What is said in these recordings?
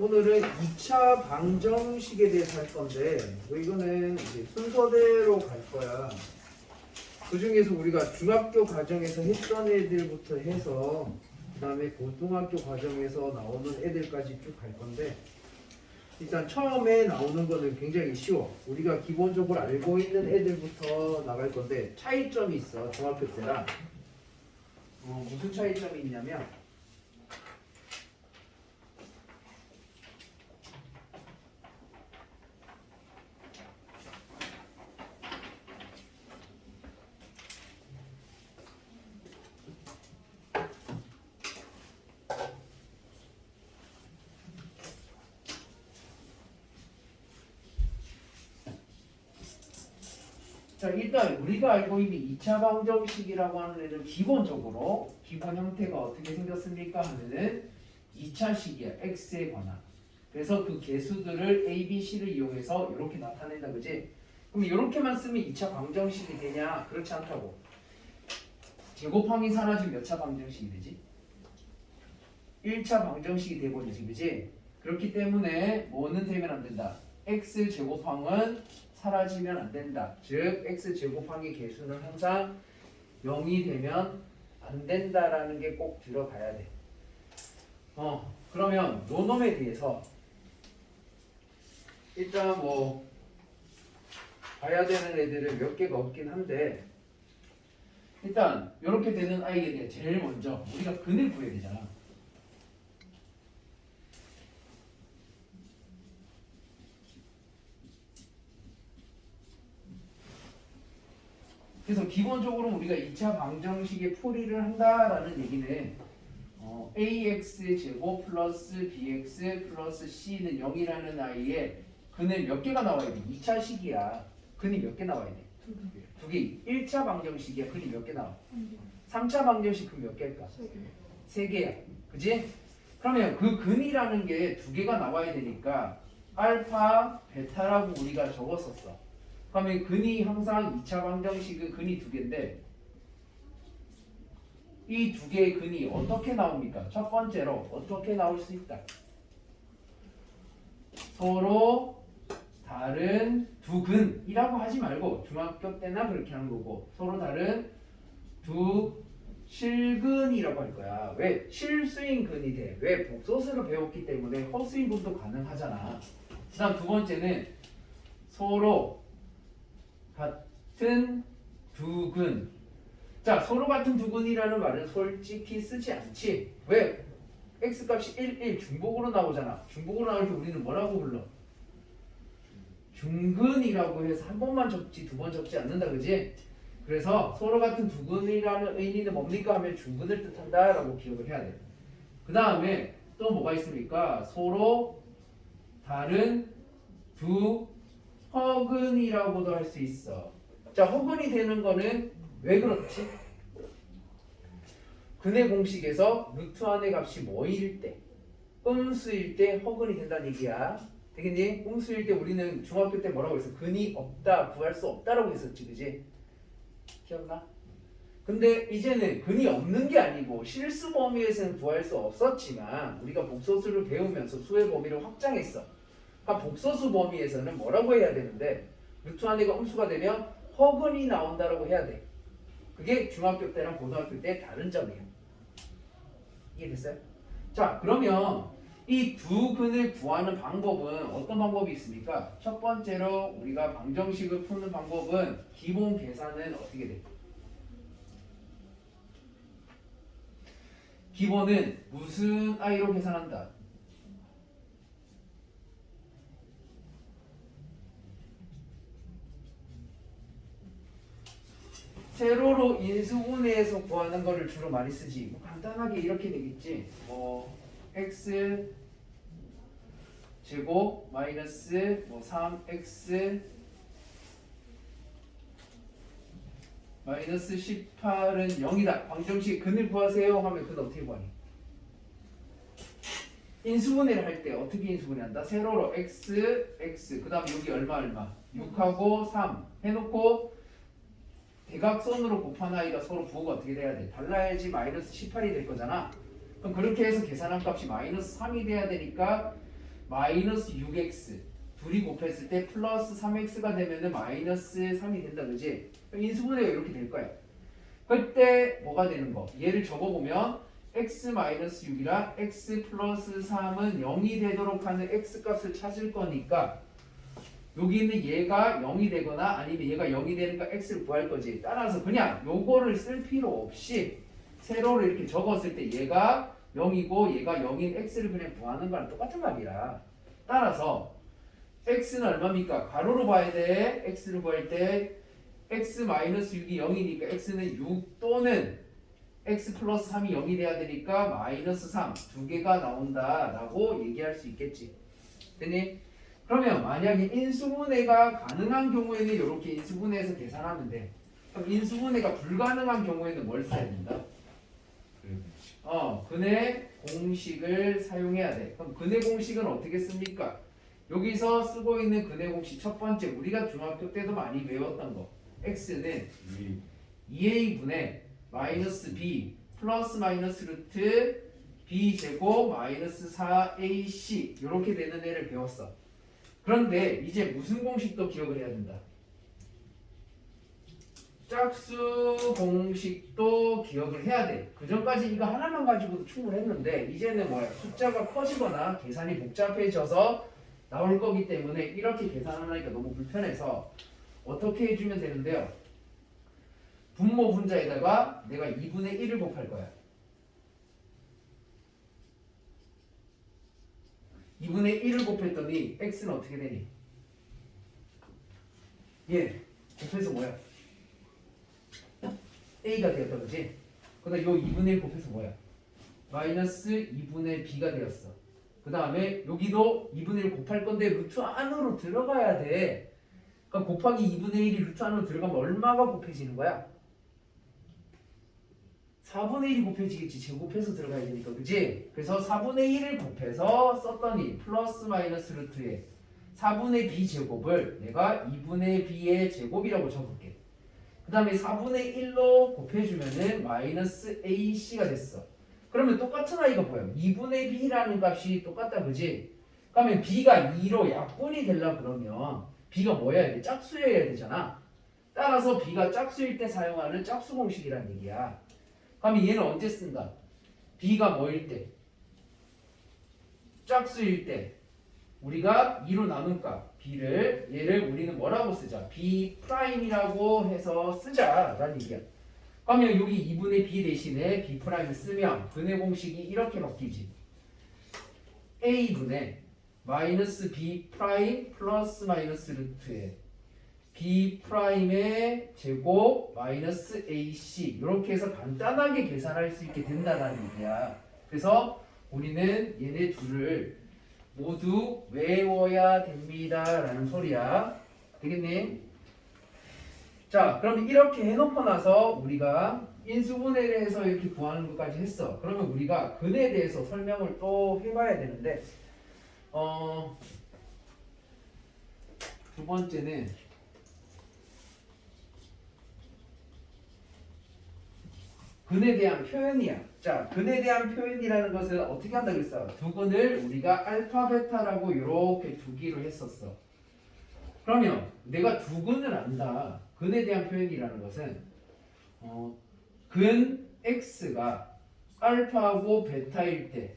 오늘은 2차 방정식에 대해서 할 건데 이거는 이제 순서대로 갈 거야. 그 중에서 우리가 중학교 과정에서 했던 애들부터 해서 그 다음에 고등학교 과정에서 나오는 애들까지 쭉 갈 건데 일단 처음에 나오는 거는 굉장히 쉬워. 우리가 기본적으로 알고 있는 애들부터 나갈 건데 차이점이 있어. 중학교 때랑 무슨 차이점이 있냐면 자, 일단 우리가 알고 있는 2차 방정식이라고 하는 애는 기본적으로 기본 형태가 어떻게 생겼습니까? 하면은 2차식이야. x에 관한. 그래서 그 개수들을 a, b, c를 이용해서 이렇게 나타낸다. 그지? 그럼 이렇게만 쓰면 2차 방정식이 되냐? 그렇지 않다고. 제곱항이 사라지면 몇 차 방정식이 되지? 1차 방정식이 되버리지. 그지? 그렇기 때문에 뭐는 되면 안 된다. x 제곱항은 사라지면 안 된다. 즉 x 제곱항의 개수는 항상 0이 되면 안 된다라는 게 꼭 들어가야 돼. 그러면 요놈에 대해서 일단 뭐 봐야 되는 애들은 몇 개가 없긴 한데 일단 이렇게 되는 아이에 대해 제일 먼저 우리가 근을 구해야 되잖아. 그래서 기본적으로 우리가 2차 방정식의 풀이를 한다라는 얘기는 ax 제곱 플러스 bx 플러스 c는 0이라는 아이에 근을 몇 개가 나와야 돼? 2차식이야. 근이 몇 개 나와야 돼? 두 개. 1차 방정식이야. 근이 몇 개 나와? 3차 방정식 근 몇 개일까? 세 개야. 그지? 그러면 그 근이라는 게 두 개가 나와야 되니까 알파, 베타라고 우리가 적었었어. 그러면 근이 항상 2차 방정식은 근이 두 개인데 이 두 개의 근이 어떻게 나옵니까? 첫 번째로 어떻게 나올 수 있다? 서로 다른 두 근이라고 하지 말고 중학교 때나 그렇게 하는 거고 서로 다른 두 실근이라고 할 거야. 왜? 실수인 근이 돼. 왜? 복소수를 배웠기 때문에 허수인 근도 가능하잖아. 그 다음 두 번째는 서로 같은 두 근. 자, 서로 같은 두 근이라는 말은 솔직히 쓰지 않지. 왜? x값이 1, 1 중복으로 나오잖아. 중복으로 나올 때 우리는 뭐라고 불러? 중근이라고 해서 한 번만 적지 두 번 적지 않는다. 그지? 그래서 서로 같은 두 근이라는 의미는 뭡니까? 하면 중근을 뜻한다 라고 기억을 해야 돼. 그 다음에 또 뭐가 있습니까? 서로 다른 두 허근이라고도 할 수 있어. 자, 허근이 되는 거는 왜 그렇지? 근의 공식에서 루트 안의 값이 뭐일 때? 음수일 때 허근이 된다는 얘기야. 되겠니? 음수일 때 우리는 중학교 때 뭐라고 했어? 근이 없다, 구할 수 없다라고 했었지. 그지? 기억나? 근데 이제는 근이 없는 게 아니고 실수 범위에서는 구할 수 없었지만 우리가 복소수를 배우면서 수의 범위를 확장했어. 그러니까 복소수 범위에서는 뭐라고 해야 되는데 루트 안에가 음수가 되면 허근이 나온다라고 해야 돼. 그게 중학교 때랑 고등학교 때 다른 점이에요. 이해됐어요? 자, 그러면 이 두 근을 구하는 방법은 어떤 방법이 있습니까? 첫 번째로 우리가 방정식을 푸는 방법은 기본 계산은 어떻게 돼? 기본은 무슨 i로 계산한다? 세로로 인수분해해서 구하는 거를 주로 많이 쓰지. 뭐 간단하게 이렇게 되겠지. x 제곱 마이너스 3x 마이너스 18은 0이다. 방정식 근을 구하세요 하면 근 어떻게 구하니? 인수분해를 할 때 어떻게 인수분해한다? 세로로 x 그 다음 여기 얼마 6하고 3 해놓고 대각선으로 곱한 아이가 서로 부호가 어떻게 돼야 돼? 달라야지 마이너스 18이 될 거잖아. 그럼 그렇게 해서 계산한 값이 마이너스 3이 돼야 되니까 마이너스 6x 둘이 곱했을 때 플러스 3x가 되면은 마이너스 3이 된다 그지? 그럼 인수분해가 이렇게 될 거야. 그때 뭐가 되는 거? 얘를 적어보면 x 마이너스 6이랑 x 플러스 3은 0이 되도록 하는 x 값을 찾을 거니까 여기 있는 얘가 0이 되거나 아니면 얘가 0이 되니까 x를 구할 거지. 따라서 그냥 요거를 쓸 필요 없이 세로를 이렇게 적었을 때 얘가 0이고 얘가 0인 x를 그냥 구하는 거랑 똑같은 말이야. 따라서 x는 얼마입니까? 가로로 봐야 돼. x를 구할 때 x 마이너스 6이 0이니까 x는 6 또는 x 플러스 3이 0이 돼야 되니까 마이너스 3 두 개가 나온다라고 얘기할 수 있겠지. 됐니? 그러면 만약에 인수분해가 가능한 경우에는 이렇게 인수분해해서 계산하면 돼. 그럼 인수분해가 불가능한 경우에는 뭘 써야 된다? 근해 공식을 사용해야 돼. 그럼 근해 공식은 어떻게 씁니까? 여기서 쓰고 있는 근해 공식 첫 번째 우리가 중학교 때도 많이 배웠던 거. x는 2a분의 마이너스 b 플러스 마이너스 루트 b 제곱 마이너스 4ac 이렇게 되는 애를 배웠어. 그런데 이제 무슨 공식도 기억을 해야 된다. 짝수 공식도 기억을 해야 돼. 그 전까지 이거 하나만 가지고도 충분했는데 이제는 뭐야? 숫자가 커지거나 계산이 복잡해져서 나올 거기 때문에 이렇게 계산하니까 너무 불편해서 어떻게 해주면 되는데요. 분모 분자에다가 내가 2분의 1을 곱할 거야. 2분의 1을 곱했더니 x는 어떻게 되니? 예, 곱해서 뭐야? a가 되었다 그지? 그 다음 요 2분의 1 곱해서 뭐야? 마이너스 2분의 b가 되었어. 그 다음에 여기도 2분의 1 곱할 건데 루트 안으로 들어가야 돼. 그러니까 곱하기 2분의 1이 루트 안으로 들어가면 얼마가 곱해지는 거야? 4분의 1이 곱해지겠지. 제곱해서 들어가야 되니까 그지? 그래서 4분의 1을 곱해서 썼더니 플러스 마이너스 루트에 4분의 b 제곱을 내가 2분의 b의 제곱이라고 적을게. 그 다음에 4분의 1로 곱해주면은 마이너스 ac가 됐어. 그러면 똑같은 아이가 뭐야? 2분의 b라는 값이 똑같다 그지? 그러면 b가 2로 약분이 되려고 그러면 b가 뭐여야 돼? 짝수여야 되잖아. 따라서 b가 짝수일 때 사용하는 짝수 공식이란 얘기야. 그러면 얘는 언제 쓴다? b가 뭐일 때? 짝수일 때 우리가 2로 나눈 값 b를 얘를 우리는 뭐라고 쓰자? b 프라임이라고 해서 쓰자라는 얘기야. 그러면 여기 2분의 b 대신에 b 프라임을 쓰면 근해 공식이 이렇게 바뀌지. a분의 마이너스 b 프라임 플러스 마이너스 루트에 b 프라임의 제곱 마이너스 ac 이렇게 해서 간단하게 계산할 수 있게 된다는 얘기야. 그래서 우리는 얘네 둘을 모두 외워야 됩니다라는 소리야. 되겠니? 자, 그럼 이렇게 해놓고 나서 우리가 인수분해에 대해서 이렇게 구하는 것까지 했어. 그러면 우리가 근에 대해서 설명을 또 해봐야 되는데 두 번째는 근에 대한 표현이야. 자, 근에 대한 표현이라는 것은 어떻게 한다고 했어? 두근을 우리가 알파, 베타라고 이렇게 두기로 했었어. 그러면 내가 두근을 안다. 근에 대한 표현이라는 것은 근 x가 알파하고 베타일 때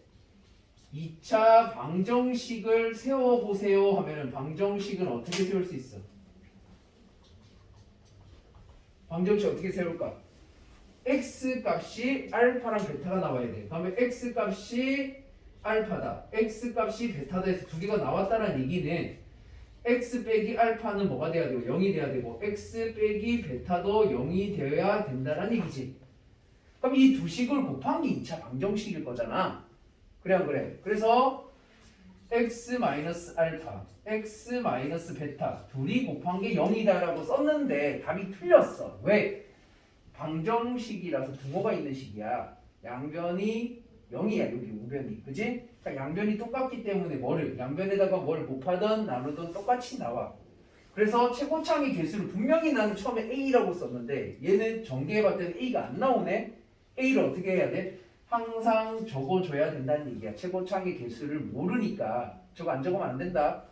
2차 방정식을 세워보세요 하면은 방정식은 어떻게 세울 수 있어? 방정식 어떻게 세울까? x 값이 알파랑 베타가 나와야 돼. 그러면 x 값이 알파다, x 값이 베타다 해서 두 개가 나왔다는 얘기는 x 빼기 알파는 뭐가 돼야 되고 0이 돼야 되고 x 빼기 베타도 0이 되어야 된다는 얘기지. 그럼 이 두 식을 곱한 게 2차 방정식일 거잖아. 그래 안 그래? 그래서 x 마이너스 알파, x 마이너스 베타 둘이 곱한 게 0이다라고 썼는데 답이 틀렸어. 왜? 방정식이라서 부호가 있는 식이야. 양변이 0이야. 여기 우변이. 그지? 그러니까 양변이 똑같기 때문에 뭐를 양변에다가 뭘 곱하든 나누든 똑같이 나와. 그래서 최고창의 개수를 분명히 나는 처음에 a라고 썼는데 얘는 전개해봤더니 a가 안 나오네. a를 어떻게 해야 돼? 항상 적어줘야 된다는 얘기야. 최고창의 개수를 모르니까 저거 안 적으면 안 된다.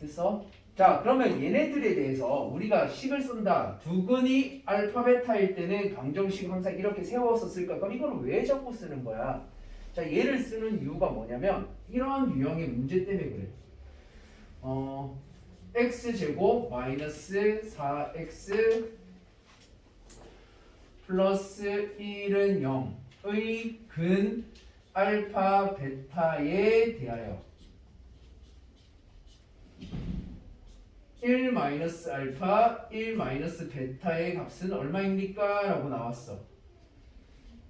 됐어? 자, 그러면 얘네들에 대해서 우리가 식을 쓴다. 두근이 알파 베타일 때는 방정식 항상 이렇게 세워서 쓸까? 그럼 이걸 왜 자꾸 쓰는 거야? 자, 얘를 쓰는 이유가 뭐냐면 이런 유형의 문제 때문에 그래. x제곱 마이너스 4x 플러스 1은 0의 근 알파 베타에 대하여 1 마이너스 알파 1 마이너스 베타의 값은 얼마입니까? 라고 나왔어.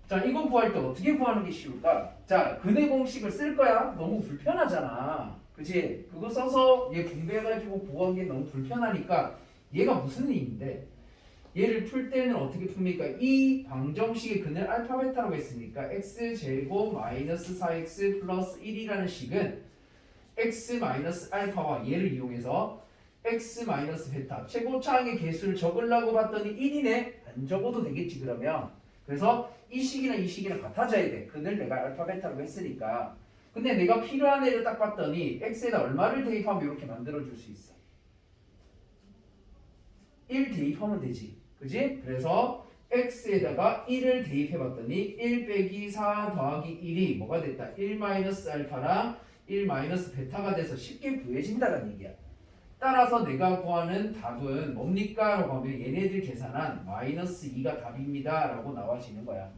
자, 이거 구할 때 어떻게 구하는 게 쉬울까? 자, 근의 공식을 쓸 거야? 너무 불편하잖아. 그치? 그거 써서 얘 분배해가지고 구하는 게 너무 불편하니까 얘가 무슨 의미인데 얘를 풀 때는 어떻게 풉니까? 이 방정식의 근을 알파 베타라고 했으니까 x제곱 마이너스 4x 플러스 1이라는 식은 x 마이너스 알파와 얘를 이용해서 x 마이너스 베타 최고차항의 개수를 적으려고 봤더니 1이네. 안 적어도 되겠지 그러면. 그래서 이 식이랑 이 식이랑 같아져야 돼. 근을 내가 알파 베타라고 했으니까. 근데 내가 필요한 애를 딱 봤더니 x에다 얼마를 대입하면 이렇게 만들어줄 수 있어. 1 대입하면 되지. 그지? 그래서 x에다가 1을 대입해봤더니 1 빼기 4 더하기 1이 뭐가 됐다? 1 마이너스 알파랑 1 마이너스 베타가 돼서 쉽게 구해진다는 얘기야. 따라서 내가 구하는 답은 뭡니까? 라고 하면 얘네들 계산한 마이너스 2가 답입니다. 라고 나와지는 거야.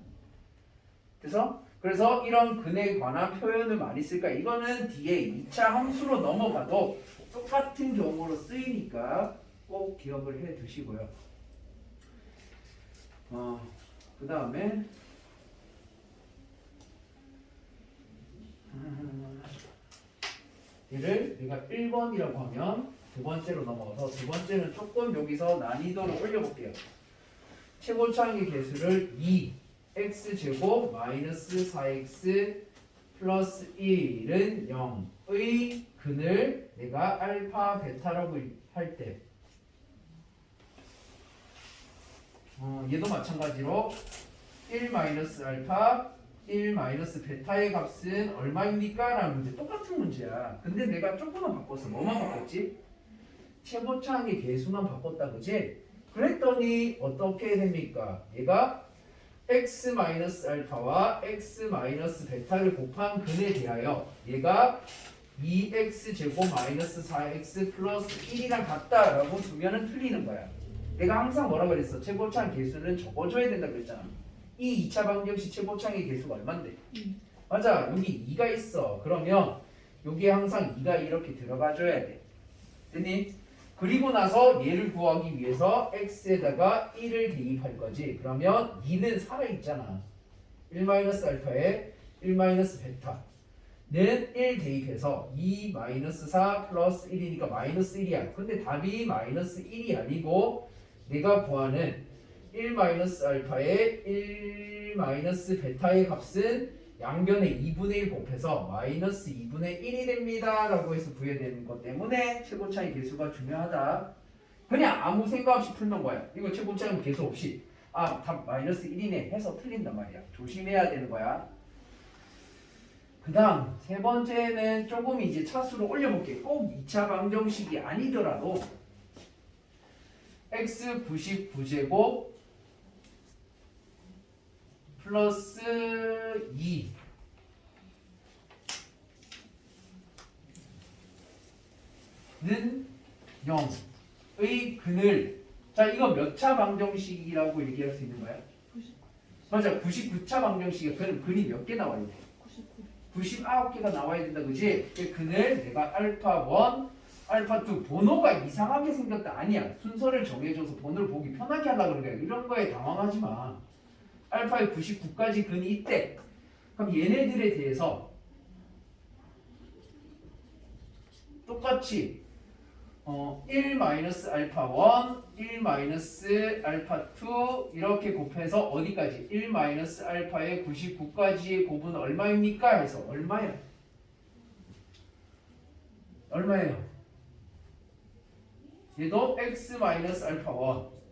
그래서 이런 근에 관한 표현을 많이 쓸까? 이거는 뒤에 2차 함수로 넘어가도 똑같은 경우로 쓰이니까 꼭 기억을 해 두시고요. 그 다음에 얘를 내가 1번이라고 하면 두 번째로 넘어가서 두 번째는 조금 여기서 난이도를 올려볼게요. 최고차항의 개수를 2 x제곱 마이너스 4x 플러스 1은 0의 근을 내가 알파 베타라고 할 때 얘도 마찬가지로 1 마이너스 알파 1 마이너스 베타의 값은 얼마입니까? 라는 문제. 똑같은 문제야. 근데 내가 조금만 바꿨어. 뭐만 바꿨지? 최고차항의 개수만 바꿨다 그지? 그랬더니 어떻게 됩니까? 얘가 x 마이너스 알파와 x 마이너스 베타를 곱한 근에 대하여 얘가 2x 제곱 마이너스 4x 플러스 1이랑 같다라고 두면은 틀리는 거야. 내가 항상 뭐라고 그랬어? 최고차항 개수는 적어줘야 된다 그랬잖아. 이 2차 방정식 최고차항의 개수가 얼만데? 맞아. 여기 2가 있어. 그러면 여기에 항상 2가 이렇게 들어가줘야 돼. 됐니? 그리고 나서 얘를 구하기 위해서 x에다가 1을 대입할 거지. 그러면 2는 살아있잖아. 1-알파에 1-베타는 1 대입해서 2-4 플러스 1이니까 마이너스 1이야. 근데 답이 마이너스 1이 아니고 내가 구하는 1-알파에 1-베타의 값은 양변에 2분의 1 곱해서 마이너스 2분의 1이 됩니다 라고 해서 구해내는 것 때문에 최고차의 개수가 중요하다. 그냥 아무 생각 없이 풀는 거야. 이거 최고차의 개수 없이 답 마이너스 1이네 해서 틀린단 말이야. 조심해야 되는 거야. 그 다음 세 번째는 조금 이제 차수로 올려볼게. 꼭 2차 방정식이 아니더라도 x 99제곱 플러스 2는 0의 근을 자 이거 몇 차 방정식이라고 얘기할 수 있는 거야? 99. 맞아. 99차 방정식이 근이 몇 개 나와야 돼? 99. 99개가 나와야 된다 그지? 그 근을 내가 알파 1, 알파 2 번호가 이상하게 생겼다 아니야. 순서를 정해줘서 번호를 보기 편하게 하려고 그래. 이런 거에 당황하지 마. 알파에 99까지 근이 있대. 그럼 얘네들에 대해서 똑같이 1-알파 1, 1-알파 2 이렇게 곱해서 어디까지? 1-알파에 99까지의 곱은 얼마입니까? 해서 얼마야? 얼마예요? 얘도 x-알파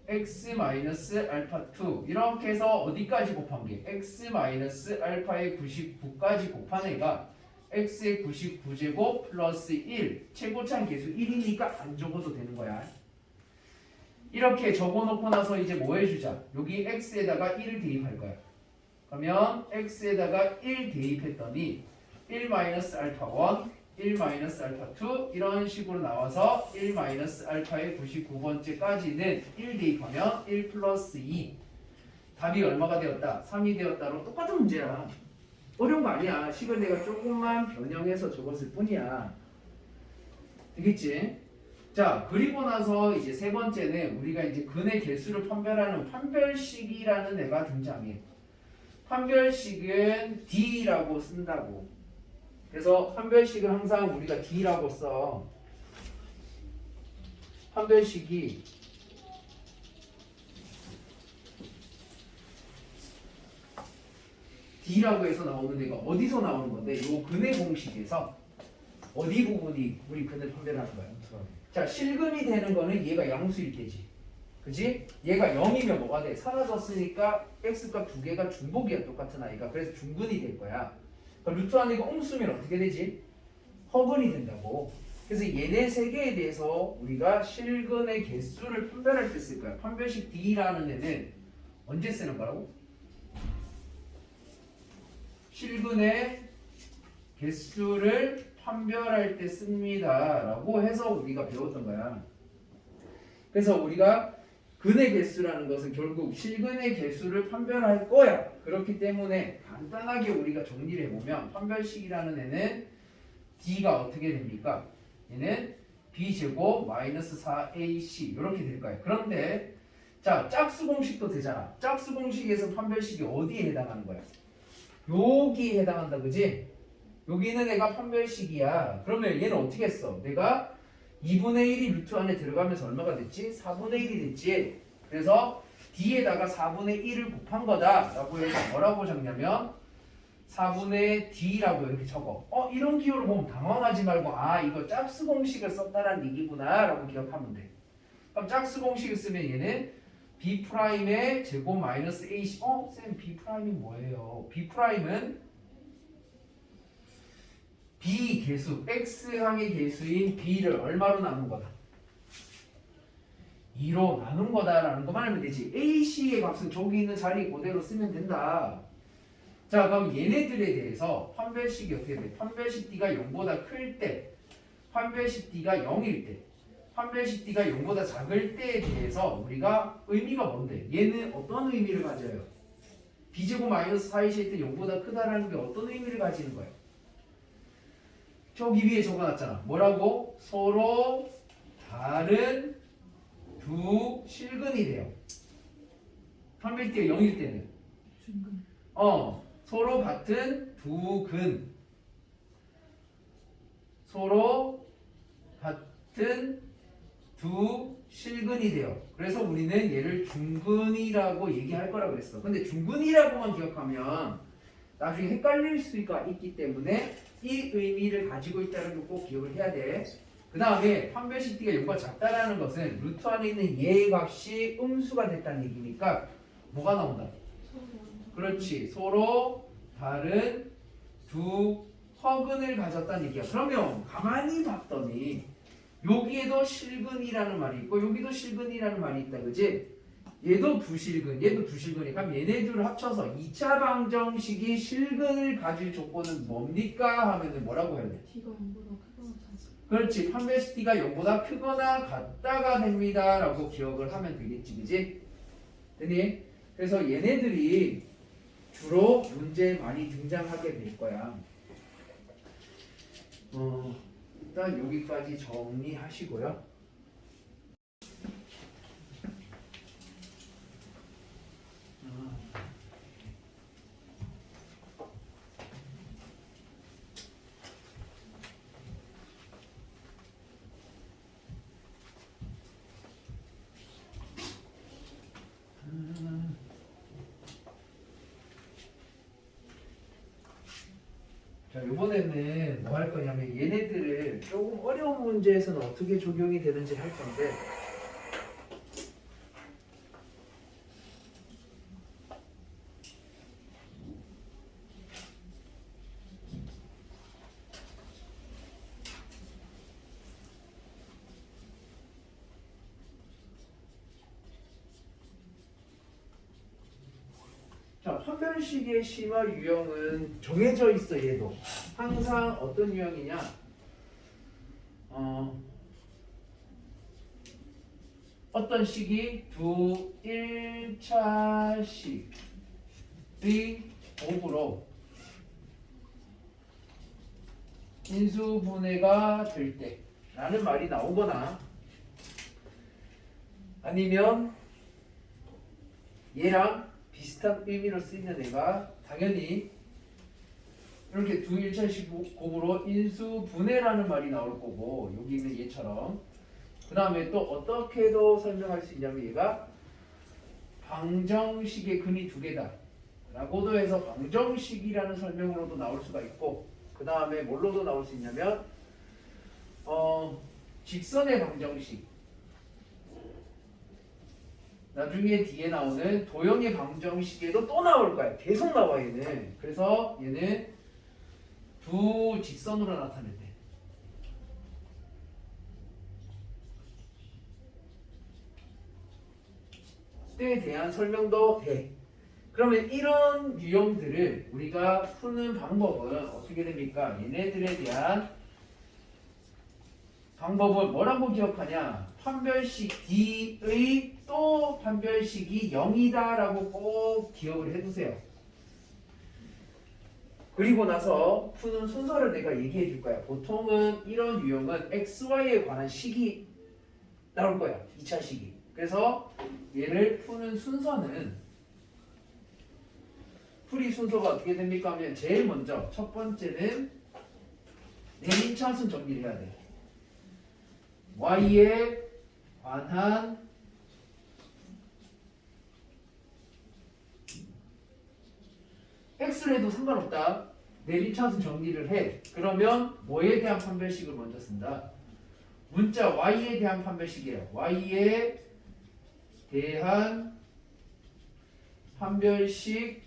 1, x-알파 2 이렇게 해서 어디까지 곱한 게? x-알파에 99까지 곱한 애가 x의 99제곱 플러스 1 최고차항 계수 1이니까 안 적어도 되는 거야. 이렇게 적어놓고 나서 이제 뭐 해주자. 여기 x에다가 1을 대입할 거야. 그러면 x에다가 1 대입했더니 1 마이너스 알파 1, 1 마이너스 알파 2 이런 식으로 나와서 1 마이너스 알파의 99번째까지는 1 대입하면 1 플러스 2 답이 얼마가 되었다? 3이 되었다로 똑같은 문제야. 어려운 거 아니야. 식을 내가 조금만 변형해서 적었을 뿐이야. 되겠지? 자, 그리고 나서 이제 세 번째는 우리가 이제 근의 개수를 판별하는 판별식이라는 애가 등장해. 판별식은 D라고 쓴다고. 그래서 판별식은 항상 우리가 D라고 써. 판별식이 D라고 해서 나오는 애가 어디서 나오는 건데 요 근의 공식에서 어디 부분이 우리 근을 판별하는 거야? 자, 실근이 되는 거는 얘가 양수일 때지. 그지? 얘가 0이면 뭐가 돼? 사라졌으니까 x값 두 개가 중복이야. 똑같은 아이가. 그래서 중근이 될 거야. 그러니까 루트 안에 옴수면 어떻게 되지? 허근이 된다고. 그래서 얘네 세 개에 대해서 우리가 실근의 개수를 판별할 때 쓸 거야. 판별식 D라는 애는 언제 쓰는 거라고? 실근의 개수를 판별할 때 씁니다 라고 해서 우리가 배웠던 거야. 그래서 우리가 근의 개수라는 것은 결국 실근의 개수를 판별할 거야. 그렇기 때문에 간단하게 우리가 정리를 해보면 판별식이라는 애는 D가 어떻게 됩니까? 얘는 B제곱 마이너스 4AC 이렇게 될 거예요. 그런데 자, 짝수 공식도 되잖아. 짝수 공식에서 판별식이 어디에 해당하는 거야? 여기에 해당한다, 그지? 여기는 내가 판별식이야. 그러면 얘는 어떻게 했어? 내가 2분의 1이 루트 안에 들어가면서 얼마가 됐지? 4분의 1이 됐지. 그래서 D에다가 4분의 1을 곱한 거다 라고 해서 뭐라고 적냐면 4분의 D라고 이렇게 적어. 이런 기호를 보면 당황하지 말고 아 이거 짝수 공식을 썼다라는 얘기구나 라고 기억하면 돼. 그럼 짝수 공식을 쓰면 얘는 B'의 제곱 마이너스 AC 쌤 B'이 뭐예요? B'은 B 개수, X항의 개수인 B를 얼마로 나눈 거다? 2로 나눈 거다라는 것만 알면 되지. AC의 값은 저기 있는 자리 그대로 쓰면 된다. 자, 그럼 얘네들에 대해서 판별식이 어떻게 돼? 판별식 D가 0보다 클 때, 판별식 D가 0일 때, 판별식 D가 0보다 작을 때에 대해서 우리가 의미가 뭔데? 얘는 어떤 의미를 가져요? B제곱 마이너스 4AC 때 0보다 크다라는 게 어떤 의미를 가지는 거예요? 저기 위에 적어놨잖아. 뭐라고? 서로 다른 두 실근이 돼요. 판별식이 0일 때는 중근. 서로 같은 두 근. 서로 같은 두 실근이 돼요. 그래서 우리는 얘를 중근이라고 얘기할 거라고 그랬어. 근데 중근이라고만 기억하면 나중에 헷갈릴 수가 있기 때문에 이 의미를 가지고 있다는 걸 꼭 기억을 해야 돼. 그 다음에 판별식 D가 0보다 작다라는 것은 루트 안에 있는 얘의 값이 음수가 됐다는 얘기니까 뭐가 나온다? 그렇지. 서로 다른 두 허근을 가졌다는 얘기야. 그러면 가만히 봤더니 여기에도 실근이라는 말이 있고 여기도 실근이라는 말이 있다. 그지? 얘도 두 실근, 얘도 두 실근이니까 얘네들을 합쳐서 2차 방정식이 실근을 가질 조건은 뭡니까? 하면은 뭐라고 해야 돼? D가 0보다 크거나 작다. 그렇지. 판별식 D가 0보다 크거나 같다가 됩니다. 라고 기억을 하면 되겠지. 그지? 되니? 그래서 얘네들이 주로 문제에 많이 등장하게 될 거야. 일단 여기까지 정리하시고요. 자, 이번에는 뭐 할 거냐면 얘네들을 조금 어려운 문제에서는 어떻게 적용이 되는지 할 건데 판별식의 심화 유형은 정해져 있어. 얘도 항상 어떤 유형이냐, 어떤 식이 두 1차식의 곱으로 인수분해가 될 때 라는 말이 나오거나, 아니면 얘랑 비슷한 의미로 쓰이는 애가 당연히 이렇게 두 1차식 곱으로 인수분해라는 말이 나올 거고, 여기 있는 얘처럼. 그 다음에 또 어떻게도 설명할 수 있냐면, 얘가 방정식의 근이 두 개다 라고도 해서 방정식이라는 설명으로도 나올 수가 있고, 그 다음에 뭘로도 나올 수 있냐면 직선의 방정식, 나중에 뒤에 나오는 도형의 방정식에도 또 나올 거야. 계속 나와 얘는. 그래서 얘는 두 직선으로 나타낼 때에 대한 설명도 돼. 그러면 이런 유형들을 우리가 푸는 방법은 어떻게 됩니까? 얘네들에 대한 방법을 뭐라고 기억하냐? 판별식 D의 또 판별식이 0이다 라고 꼭 기억을 해두세요. 그리고 나서 푸는 순서를 내가 얘기해 줄 거야. 보통은 이런 유형은 XY에 관한 식이 나올 거야. 2차 식이. 그래서 얘를 푸는 순서는, 풀이 순서가 어떻게 됩니까 하면, 제일 먼저 첫 번째는 내림차순 정리를 해야 돼. Y에 관한 X를 해도 상관없다. 내림차순 정리를 해. 그러면 뭐에 대한 판별식을 먼저 쓴다? 문자 Y에 대한 판별식이에요. Y에 대한 판별식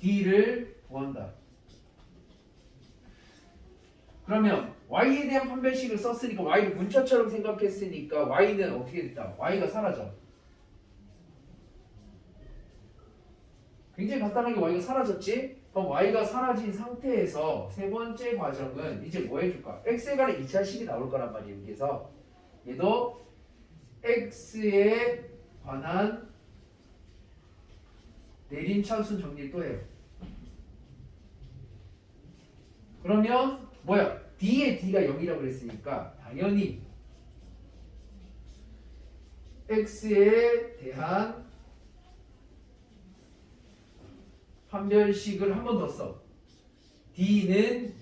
D를 구한다. 그러면 Y에 대한 판별식을 썼으니까, Y를 문자처럼 생각했으니까 Y는 어떻게 됐다? Y가 사라져. 굉장히 간단하게 Y가 사라졌지? 그럼 Y가 사라진 상태에서 세 번째 과정은 이제 뭐 해줄까? X에 관한 2차식이 나올 거란 말이에요. 여기서 얘도 X에 관한 내림차순 정리 또 해요. 그러면 뭐야? D의 D가 0이라고 그랬으니까 당연히 X에 대한 판별식을 한 번 더 써. D는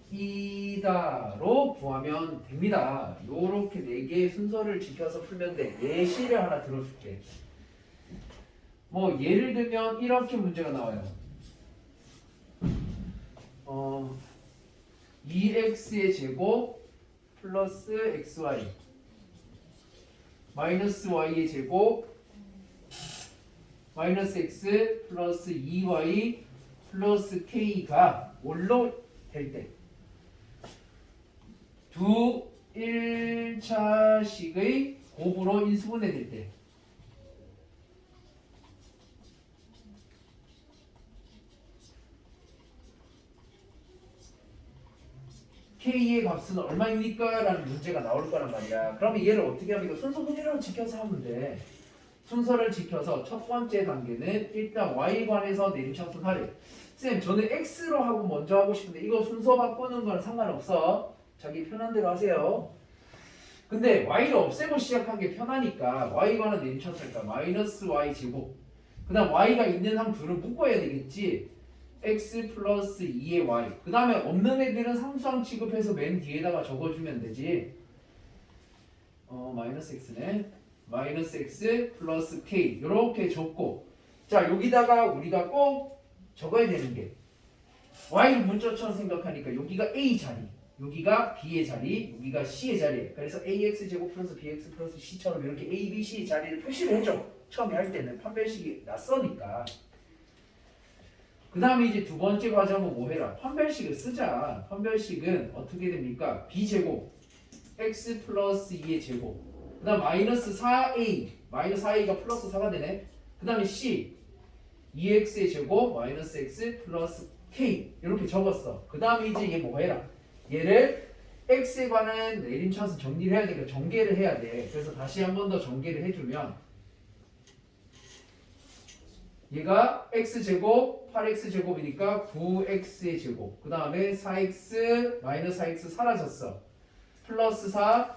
0이다로 구하면 됩니다. 요렇게 4개의 순서를 지켜서 풀면 돼. 예시를 하나 들어줄게. 뭐 예를 들면 이렇게 문제가 나와요. 2x의 제곱 플러스 xy 마이너스 y의 제곱 마이너스 x 플러스 2y 플러스 k가 뭘로 될 때, 두 1차식의 곱으로 인수분해 될 때, K의 값은 얼마입니까? 라는 문제가 나올 거란 말이야. 그러면 얘를 어떻게 하면, 이거 순서 그대로 지켜서 하면 돼. 순서를 지켜서 첫 번째 단계는 일단 Y에 관해서 내림차순 하래. 쌤, 저는 X로 하고 먼저 하고 싶은데 이거 순서 바꾸는 건 상관없어. 자기 편한 대로 하세요. 근데 Y를 없애고 시작한 게 편하니까 Y에 관한 내림차순 할까? 마이너스 Y 제곱. 그 다음 Y가 있는 한 둘을 묶어야 되겠지. x 플러스 2의 y. 그 다음에 없는 애들은 상수항 취급해서 맨 뒤에다가 적어주면 되지. 마이너스 x네. 마이너스 x 플러스 k. 이렇게 적고, 자 여기다가 우리가 꼭 적어야 되는 게, y를 문자처럼 생각하니까 여기가 a 자리, 여기가 b의 자리, 여기가 c의 자리. 그래서 ax 제곱 플러스 bx 플러스 c처럼 이렇게 a, b, c 자리를 표시를 해줘. 처음에 할 때는 판별식이 낯서니까. 그 다음에 이제 두 번째 과정은 뭐 해라? 판별식을 쓰자. 판별식은 어떻게 됩니까? b제곱 x 플러스 2의 제곱, 그 다음 마이너스 4a, 마이너스 4a가 플러스 4가 되네. 그 다음에 c, 2x의 제곱 마이너스 x 플러스 k 이렇게 적었어. 그 다음에 이제 얘 뭐 해라? 얘를 x에 관한 내림차순 정리를 해야 되니까 전개를 해야 돼. 그래서 다시 한 번 더 전개를 해주면 얘가 x제곱 8x제곱이니까 9x의 제곱 그 다음에 4x 마이너스 4x 사라졌어. 플러스 4k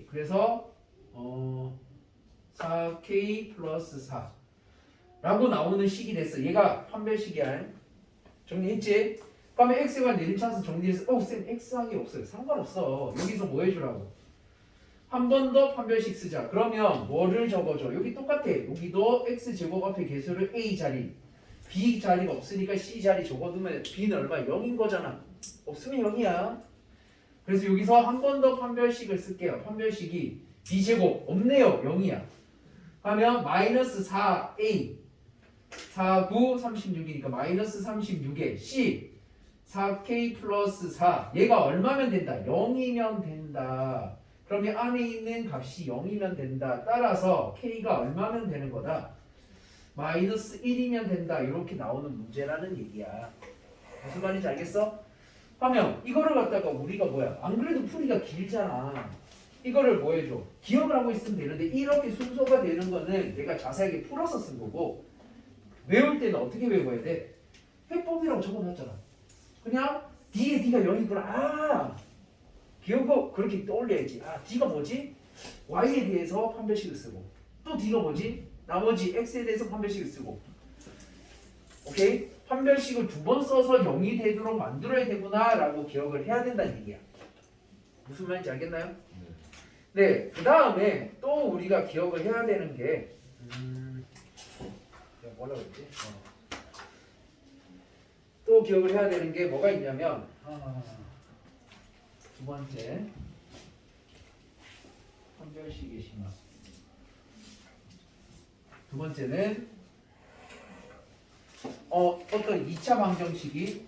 그래서 4k 플러스 4 라고 나오는 식이 됐어. 얘가 판별식이야. 정리했지? 그러면 x에 관한 내림차순 정리해서 쌤 x항이 없어요. 상관없어. 여기서 뭐 해주라고? 한 번 더 판별식 쓰자. 그러면 뭐를 적어줘? 여기 똑같아. 여기도 x제곱 앞에 개수를 a 자리 b 자리가 없으니까 c 자리 적어두면 b는 얼마? 0인 거잖아. 없으면 0이야. 그래서 여기서 한 번 더 판별식을 쓸게요. 판별식이 b제곱 없네요. 0이야. 하면 마이너스 4a 4, 9, 36이니까 마이너스 36에 c 4k 플러스 4 얘가 얼마면 된다? 0이면 된다. 그러면 안에 있는 값이 0이면 된다. 따라서 k가 얼마면 되는 거다? 마이너스 1이면 된다. 이렇게 나오는 문제라는 얘기야. 무슨 말인지 알겠어? 하면 이거를 갖다가 우리가 뭐야? 안 그래도 풀이가 길잖아. 이거를 뭐 해줘? 기억을 하고 있으면 되는데 이렇게 순서가 되는 거는 내가 자세하게 풀어서 쓴 거고 외울 때는 어떻게 외워야 돼? 해법이라고 적어놨잖아. 그냥 D에 D가 0이구나. 아! 기억을 그렇게 떠올려야지. 아, D가 뭐지? Y에 대해서 판별식을 쓰고 또 D가 뭐지? 나머지 X에 대해서 판별식을 쓰고 오케이? 판별식을 두 번 써서 0이 되도록 만들어야 되구나 라고 기억을 해야 된다는 얘기야. 무슨 말인지 알겠나요? 네, 그 다음에 또 우리가 기억을 해야 되는 게 뭐라고 했지? 또 기억을 해야 되는 게 뭐가 있냐면 두 번째 판별식의 심화. 두 번째는 어떤 2차 방정식이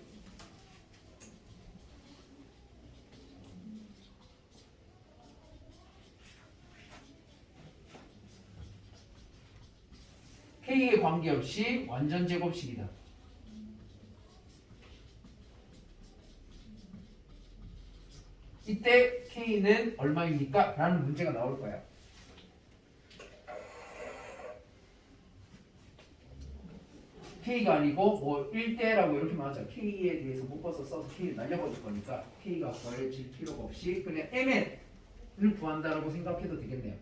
K에 관계없이 완전 제곱식이다. 이때 K는 얼마입니까? 라는 문제가 나올 거야. K가 아니고 뭐 1대라고 이렇게 말하자. K에 대해서 묶어서 써서 K를 날려버릴 거니까 K가 구해질 필요가 없이 그냥 MN을 구한다라고 생각해도 되겠네요.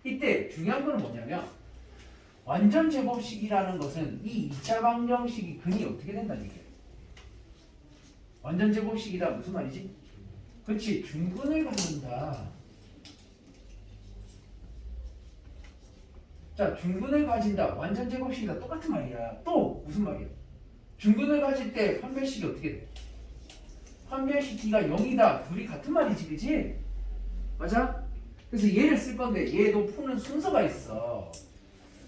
이때 중요한 거는 뭐냐면 완전 제곱식이라는 것은 이 2차 방정식이 근이 어떻게 된다는 얘기예요. 완전 제곱식이다 무슨 말이지? 그렇지, 중근을 갖는다. 자, 중근을 가진다. 완전 제곱식이다. 똑같은 말이야. 또 무슨 말이야? 중근을 가질 때 판별식이 어떻게 돼? 판별식 D가 0이다. 둘이 같은 말이지, 그지? 맞아? 그래서 얘를 쓸 건데 얘도 푸는 순서가 있어.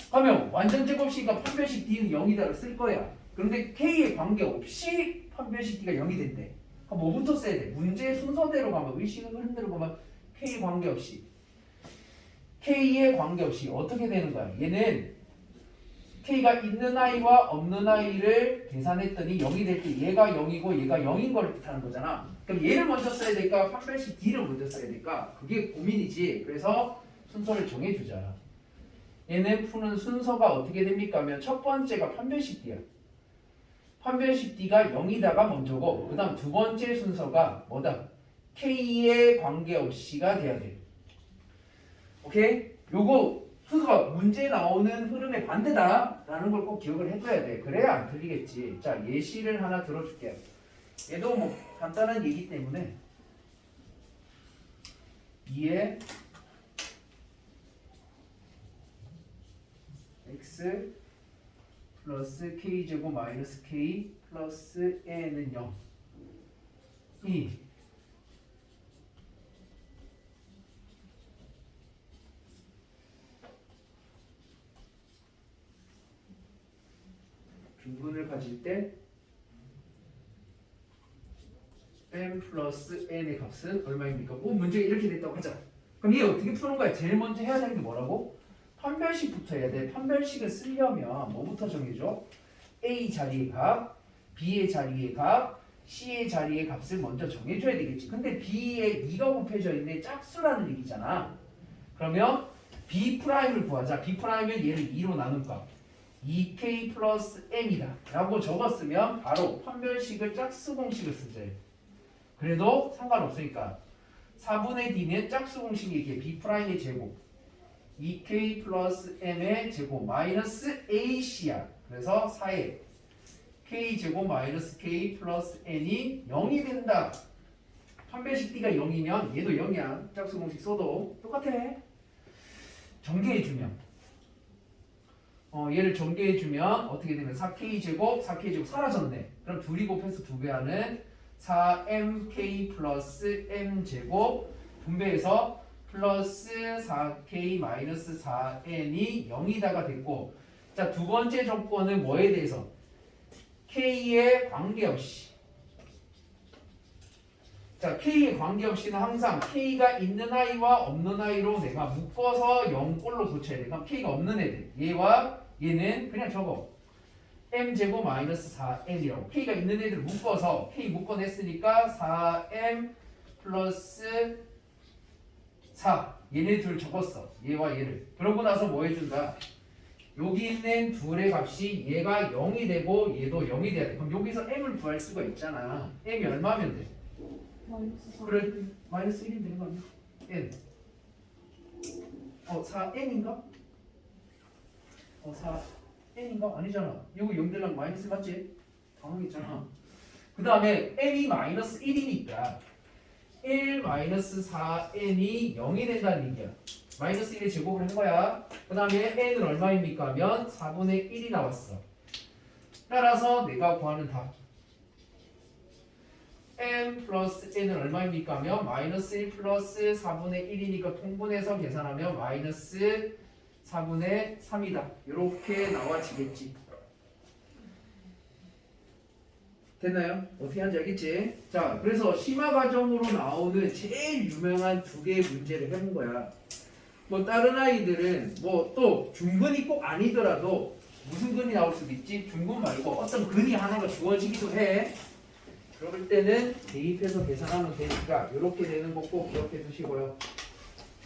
그러면 완전 제곱식이니까 판별식 D는 0이다를 쓸 거야. 그런데 K에 관계없이 판별식 D가 0이 된대. 그럼 뭐부터 써야 돼? 문제 순서대로 가면 의식을 흔들어 보면 K에 관계없이 K에 관계없이 어떻게 되는 거야? 얘는 K가 있는 아이와 없는 아이를 계산했더니 0이 될 때 얘가 0이고 얘가 0인 걸 뜻하는 거잖아. 그럼 얘를 먼저 써야 될까? 판별식 D를 먼저 써야 될까? 그게 고민이지. 그래서 순서를 정해주자. 얘는 푸는 순서가 어떻게 됩니까? 하면 첫 번째가 판별식 D야. 판별식 D가 0이다가 먼저고 그 다음 두 번째 순서가 뭐다? K에 관계없이가 돼야 돼. 오케이? 요거 순서가 문제 나오는 흐름의 반대다 라는 걸 꼭 기억을 해줘야 돼. 그래야 안 틀리겠지. 자, 예시를 하나 들어줄게요. 얘도 뭐 간단한 얘기 때문에 2에 x 플러스 k제곱 마이너스 k 플러스 n은 0 2 중근을 가질 때 m 플러스 n의 값은 얼마입니까? 문제가 이렇게 됐다고 하자. 그럼 얘 어떻게 푸는 거야? 제일 먼저 해야 되는 게 뭐라고? 판별식부터 해야 돼. 판별식을 쓰려면 뭐부터 정해줘? A 자리의 값, B의 자리의 값, C의 자리의 값을 먼저 정해줘야 되겠지. 근데 B에 2가 곱해져 있는 짝수라는 얘기잖아. 그러면 B'을 구하자. B'은 얘를 2로 나눈 값. 2K 플러스 M이다 라고 적었으면 바로 판별식을 짝수 공식을 쓰자. 그래도 상관없으니까 4분의 D는 짝수 공식이 이게 B'의 제곱 2K 플러스 M의 제곱 마이너스 AC야. 그래서 4에 K제곱 마이너스 K 플러스 N이 0이 된다. 판별식 D가 0이면 얘도 0이야. 짝수 공식 써도 똑같아. 전개해주면 얘를 전개해주면 어떻게 되면 4K제곱 4K제곱 사라졌네. 그럼 둘이 곱해서 2배 하는 4MK 플러스 M제곱 분배해서 플러스 4K 마이너스 4N이 0이다가 됐고, 자, 두 번째 조건은 뭐에 대해서? K에 관계없이. 자, K에 관계없이는 항상 K가 있는 아이와 없는 아이로 내가 묶어서 0꼴로 고쳐야 돼. 그럼 K가 없는 애들, 얘와 얘는 그냥 적어. M제곱 마이너스 4N이라고. K가 있는 애들 묶어서 K 묶어냈으니까 4M 플러스 4. 얘네 둘 적었어. 얘와 얘를. 그러고 나서 뭐 해준다? 여기 있는 둘의 값이 얘가 0이 되고 얘도 0이 돼야 돼. 그럼 여기서 M을 구할 수가 있잖아. M이 얼마면 돼? 마이너스 4. 그래, 마이너스 1이면 되는 거 아니야? N. 4N인가? 4N인가? 아니잖아. 이거 0대랑 마이너스 맞지? 당황했잖아. 그 다음에 M이 마이너스 1이니까 1 마이너스 4N이 0이 된다는 얘기야. 마이너스 1의 제곱을 한 거야. 그 다음에 N은 얼마입니까? 하면 4분의 1이 나왔어. 따라서 내가 구하는 답 M 플러스 N은 얼마입니까? 하면 마이너스 1 플러스 4분의 1이니까 통분해서 계산하면 마이너스 4분의 3이다. 이렇게 나와지겠지. 됐나요? 어떻게 하는지 알겠지? 자, 그래서 심화 과정으로 나오는 제일 유명한 두 개의 문제를 해본 거야. 뭐 다른 아이들은 뭐 또 중근이 꼭 아니더라도 무슨 근이 나올 수도 있지. 중근 말고 어떤 근이 하나가 주어지기도 해. 그럴 때는 대입해서 계산하면 되니까 이렇게 되는 거 꼭 기억해 두시고요.